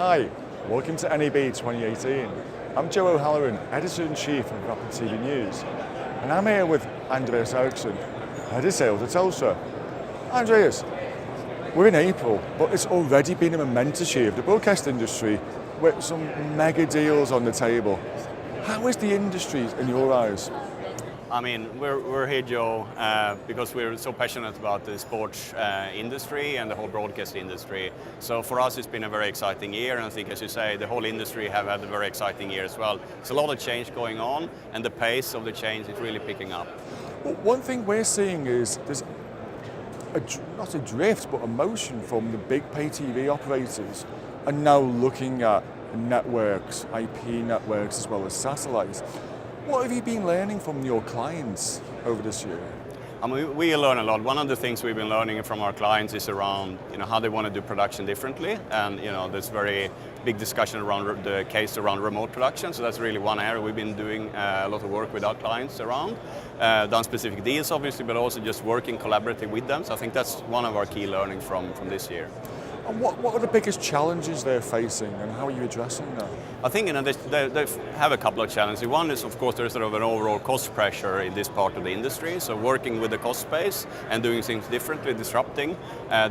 Hi, welcome to NAB 2018. I'm Joe O'Halloran, Editor-in-Chief of Rapid TV News, and I'm here with Andreas Eriksson, Head of Sales at Telstra. Andreas, we're in April, but it's already been a momentous year of the broadcast industry with some mega deals on the table. How is the industry in your eyes? I mean, we're here, Joe, because we're so passionate about the sports industry and the whole broadcast industry. So for us, it's been a very exciting year, and I think, as you say, the whole industry have had a very exciting year as well. There's a lot of change going on, and the pace of the change is really picking up. Well, one thing we're seeing is there's not a drift, but a motion from the big pay TV operators are now looking at networks, IP networks, as well as satellites. What have you been learning from your clients over this year? I mean, we learn a lot. One of the things we've been learning from our clients is around, how they want to do production differently, and there's very big discussion around the case around remote production. So that's really one area we've been doing a lot of work with our clients around, done specific deals, obviously, but also just working collaboratively with them. So I think that's one of our key learnings from this year. And what are the biggest challenges they're facing, and how are you addressing them? I think they have a couple of challenges. One is, of course, there's sort of an overall cost pressure in this part of the industry. So working with the cost base and doing things differently, disrupting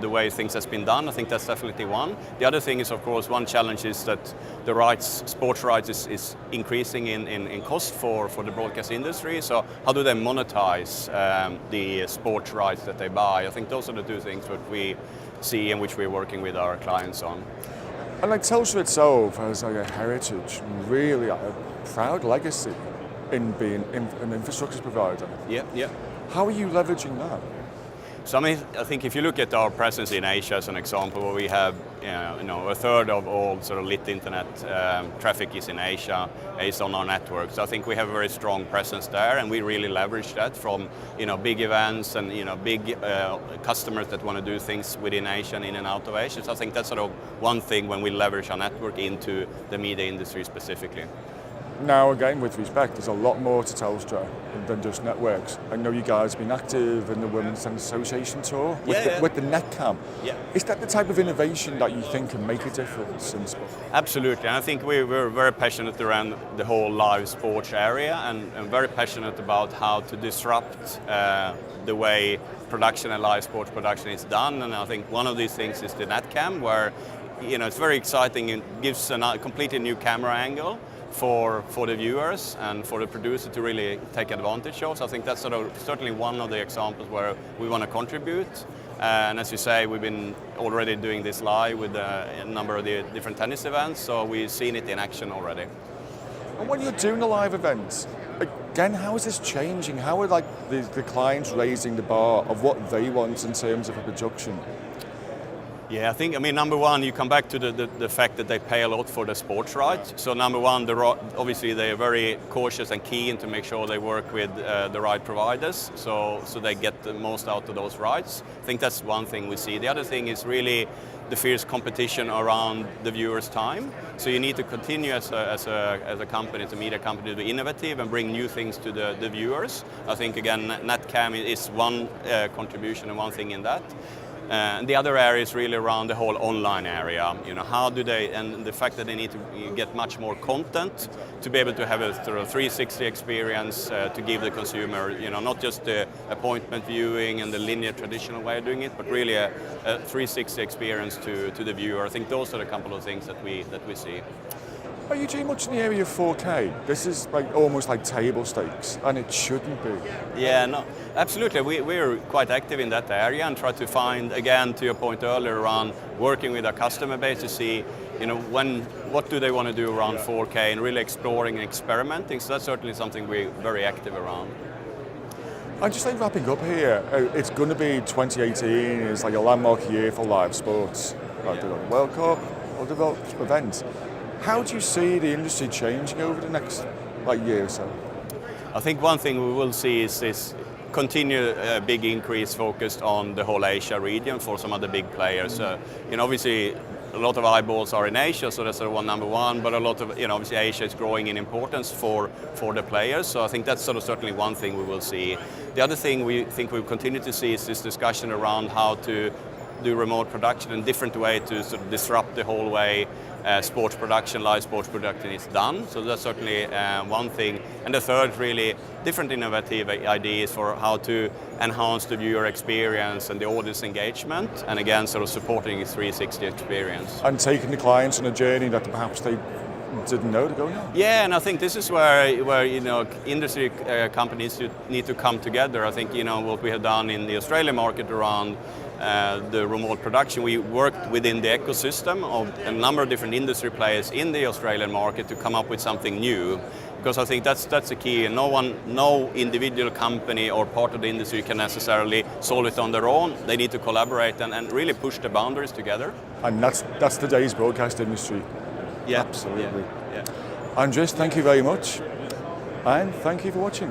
the way things has been done. I think that's definitely one. The other thing is, of course, one challenge is that the sports rights is increasing in cost for the broadcast industry. So how do they monetize the sports rights that they buy? I think those are the two things that we see and which we're working with our clients on. And like Telstra itself has like a heritage, really a proud legacy in being an infrastructure provider. Yeah. How are you leveraging that? So I think if you look at our presence in Asia as an example, where we have a third of all sort of lit internet traffic is in Asia, is on our network. So I think we have a very strong presence there, and we really leverage that from big events and big customers that want to do things within Asia and in and out of Asia. So I think that's sort of one thing when we leverage our network into the media industry specifically. Now, again, with respect, there's a lot more to Telstra than just networks. I know you guys have been active in the Women's Tennis Association tour with the NetCam. Yeah. Is that the type of innovation that you think can make a difference in sport? Absolutely, and I think we're very passionate around the whole live sports area and very passionate about how to disrupt the way production and live sports production is done. And I think one of these things is the NetCam, where it's very exciting. It gives a completely new camera angle for the viewers and for the producer to really take advantage of. So I think that's certainly one of the examples where we want to contribute. And as you say, we've been already doing this live with a number of the different tennis events, so we've seen it in action already. And when you're doing the live events, again, how is this changing? How are the clients raising the bar of what they want in terms of a production? Yeah, I think, number one, you come back to the fact that they pay a lot for the sports rights. So number one, obviously they are very cautious and keen to make sure they work with the right providers, so they get the most out of those rights. I think that's one thing we see. The other thing is really the fierce competition around the viewers' time. So you need to continue as a company, as a media company, to be innovative and bring new things to the viewers. I think, again, NetCam is one contribution and one thing in that. And the other area is really around the whole online area. How do they, and the fact that they need to get much more content to be able to have a sort of 360 experience to give the consumer, not just the appointment viewing and the linear traditional way of doing it, but really a 360 experience to the viewer. I think those are a couple of things that we see. Are you doing much in the area of 4K? This is almost like table stakes, and it shouldn't be. Yeah, no, absolutely. We're quite active in that area and try to find, again, to your point earlier, around working with our customer base to see, what do they want to do around 4K and really exploring and experimenting. So that's certainly something we're very active around. I'm just wrapping up here. It's going to be 2018. It's like a landmark year for live sports. Like the World Cup, other events. How do you see the industry changing over the next year or so? I think one thing we will see is continue a big increase focused on the whole Asia region for some of the big players. Obviously a lot of eyeballs are in Asia, so that's number one, but a lot of, obviously Asia is growing in importance for the players, so I think that's certainly one thing we will see. The other thing we think we'll continue to see is this discussion around how to do remote production in a different way to sort of disrupt the whole way sports production, live sports production is done. So that's certainly one thing. And the third, really different innovative ideas for how to enhance the viewer experience and the audience engagement, and again, sort of supporting a 360 experience. And taking the clients on a journey that perhaps they didn't know to go on. Yeah, and I think this is where industry companies need to come together. I think what we have done in the Australian market around the remote production, we worked within the ecosystem of a number of different industry players in the Australian market to come up with something new. Because I think that's the key. No individual company or part of the industry can necessarily solve it on their own. They need to collaborate and really push the boundaries together. And that's today's broadcast industry. Yeah, absolutely. Yeah. Andreas, thank you very much, and thank you for watching.